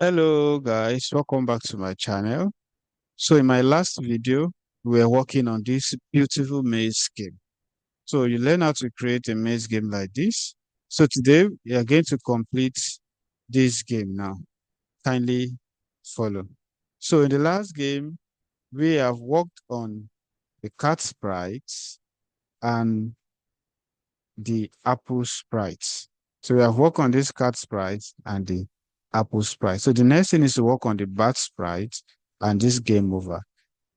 Hello guys, welcome back to my channel. So in my last video, we were working on this beautiful maze game. So you learn how to create a maze game like this. So today we are going to complete this game now. Kindly follow. So in the last game, we have worked on the cat sprites and the apple sprites. So we have worked on this cat sprites and the apple sprite. So the next thing is to work on the bat sprite and this game over.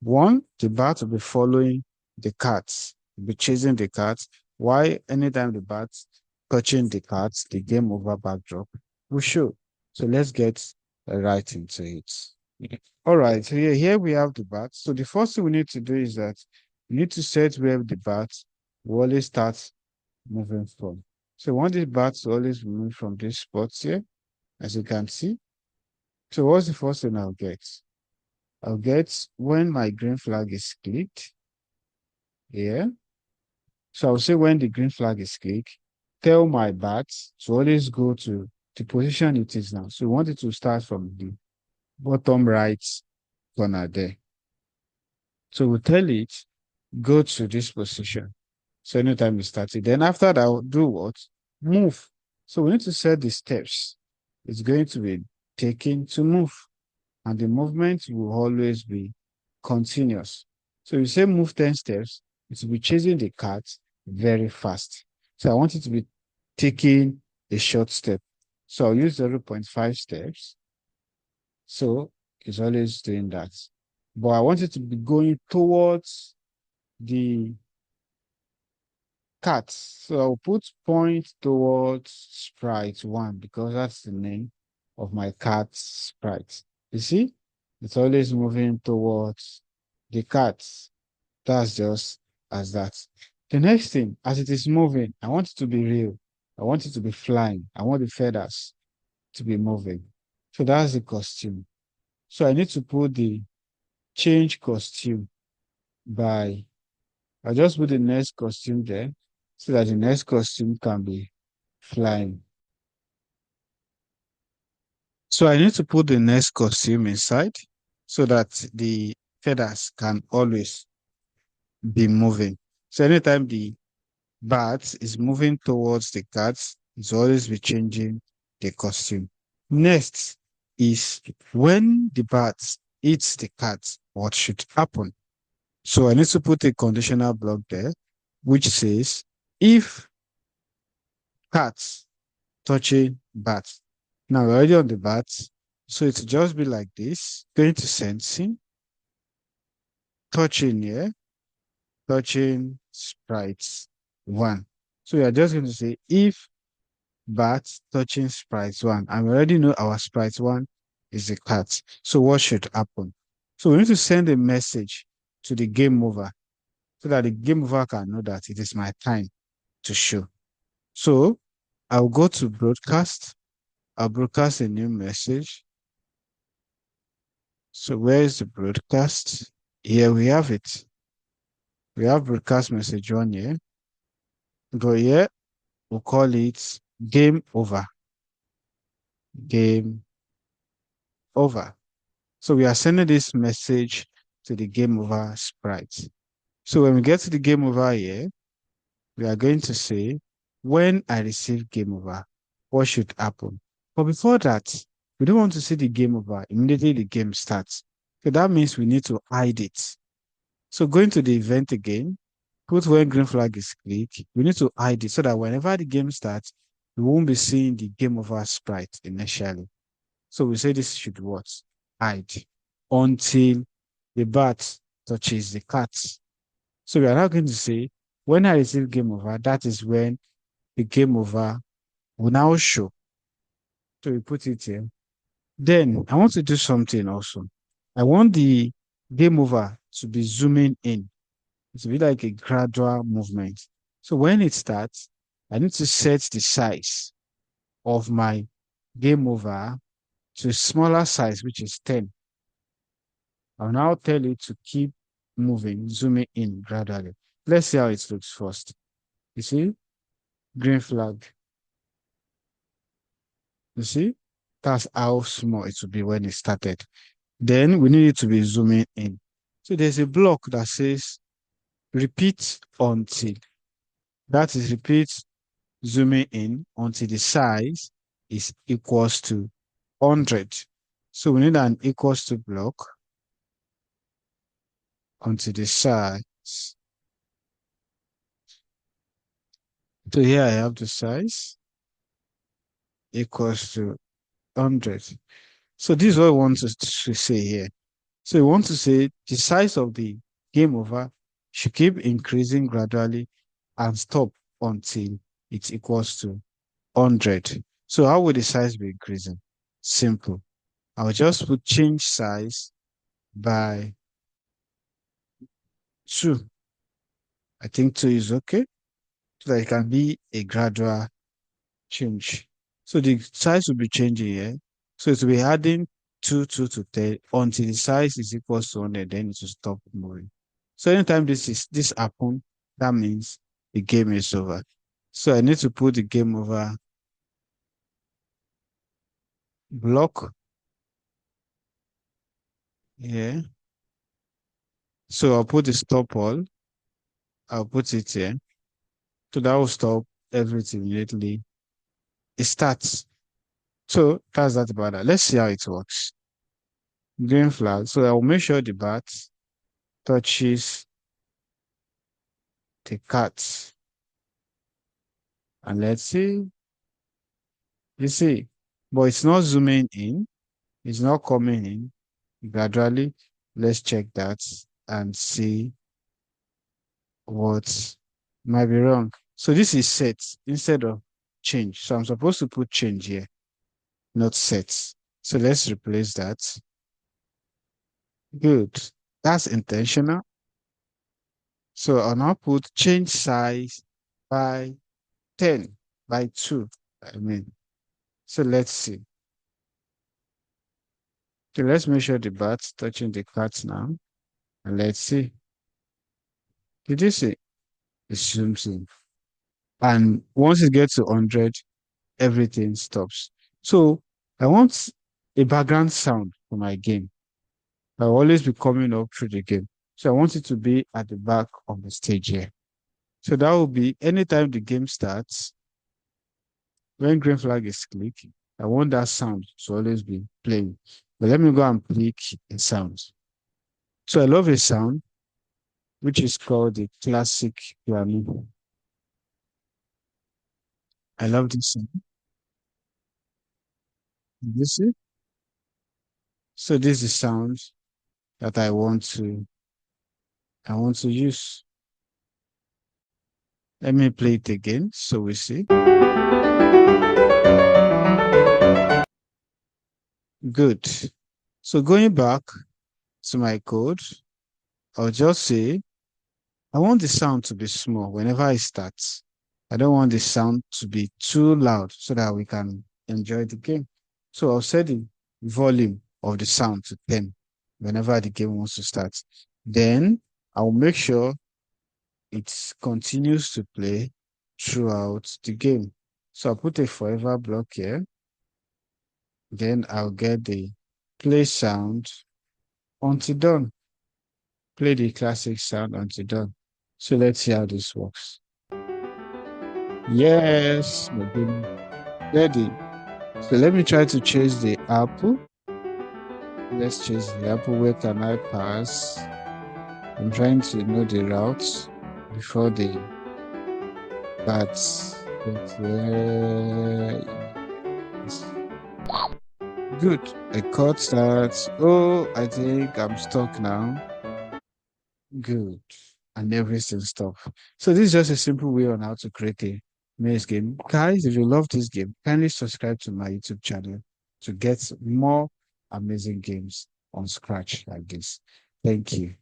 One, the bat will be following the cats, be chasing the cats. Why anytime the bat's touching the cats, the game over backdrop will show. So let's get right into it. All right, so here we have the bat. So the first thing we need to do is that we need to set where the bat will always start moving from. So we want this bat to always move from this spot here, as you can see. So what's the first thing I'll get? I'll get when my green flag is clicked here. So I'll say when the green flag is clicked, tell my bat to always go to the position it is now. So we want it to start from the bottom right corner there. So we'll tell it, go to this position. So anytime you start it, then after that, I'll do what? Move. So we need to set the steps. It's going to be taken to move. And the movement will always be continuous. So you say move 10 steps, it will be chasing the cat very fast. So I want it to be taking a short step. So I'll use 0.5 steps. So it's always doing that. But I want it to be going towards the cat. So I'll put point towards sprite 1 because that's the name of my cat sprite. You see, it's always moving towards the cat. That's just as that. The next thing, as it is moving, I want it to be real. I want it to be flying. I want the feathers to be moving. So that's the costume. So I need to put the change costume by, I'll just put the next costume there so that the next costume can be flying. So I need to put the next costume inside so that the feathers can always be moving. So anytime the bat is moving towards the cat, it's always be changing the costume. Next is when the bat eats the cat, what should happen? So I need to put a conditional block there, which says if cat touching bat. Now we're already on the bat, so it's just be like this, going to sensing, touching here, touching sprites 1. So we are just going to say if bat touching sprites 1, and we already know our sprite 1 is the cat. So what should happen? So we need to send a message to the game over so that the game over can know that it is my time to show. So I'll go to broadcast. I'll broadcast a new message. So where is the broadcast? Here we have it. We have broadcast message 1 here. Go here. We'll call it game over. Game over. So we are sending this message to the game over sprite. So when we get to the game over here, we are going to say, when I receive game over, what should happen? But before that, we don't want to see the game over. Immediately the game starts. So that means we need to hide it. So going to the event again, put when green flag is clicked, we need to hide it so that whenever the game starts, we won't be seeing the game over sprite initially. So we say this should what? Hide until the bat touches the cat. So we are now going to say, when I receive game over, that is when the game over will now show. So we put it here. Then I want to do something also. I want the game over to be zooming in. It will be like a gradual movement. So when it starts, I need to set the size of my game over to a smaller size, which is 10. I'll now tell it to keep moving, zooming in gradually. Let's see how it looks first. You see, green flag. You see, That's how small it will be when it started. Then we need it to be zooming in. So there's a block that says repeat until. That is repeat zooming in until the size is equals to 100. So we need an equals to block until the size. So here I have the size equals to 100. So this is what I want to say here. So we want to say the size of the game over should keep increasing gradually and stop until it equals to 100. So how will the size be increasing? Simple. I'll just put change size by 2. I think 2 is okay. So that it can be a gradual change. So the size will be changing here. So it will be adding 2 to 10 until the size is equals to 100, then it will stop moving. So anytime this happen, that means the game is over. So I need to put the game over block here. So I'll put the stop all. I'll put it here. So that will stop everything immediately. It starts. So that's that about that. Let's see how it works. Green flag. So I'll make sure the bat touches the cat. And let's see. You see, but it's not zooming in. It's not coming in gradually. Let's check that and see what might be wrong. So this is set instead of change. So I'm supposed to put change here, not set. So let's replace that. Good. That's intentional. So I'll now put change size by 10, by 2, I mean. So let's see. Okay, let's measure the bat's touching the cat now. And let's see. Did you see? It zooms in. And once it gets to 100, everything stops. So I want a background sound for my game. I'll always be coming up through the game. So I want it to be at the back of the stage here. So that will be anytime the game starts, when green flag is clicked, I want that sound to always be playing. But let me go and click a sound. So I love a sound, which is called the classic piano. I love this sound. You see? So this is the sound that I want to use. Let me play it again so we see. Good. So going back to my code, I'll just say I want the sound to be small whenever I start. I don't want the sound to be too loud so that we can enjoy the game. So I'll set the volume of the sound to 10 whenever the game wants to start. Then I'll make sure it continues to play throughout the game. So I'll put a forever block here. Then I'll get the play sound until done. Play the classic sound until done. So let's see how this works. Yes, my game ready. So let me try to chase the apple. Let's chase the apple. Where can I pass? I'm trying to know the routes before the bats. Good. I caught that. Oh, I think I'm stuck now. Good. And everything stopped. So this is just a simple way on how to create a maze game. Guys, if you love this game, kindly subscribe to my YouTube channel to get more amazing games on Scratch like this. Thank you.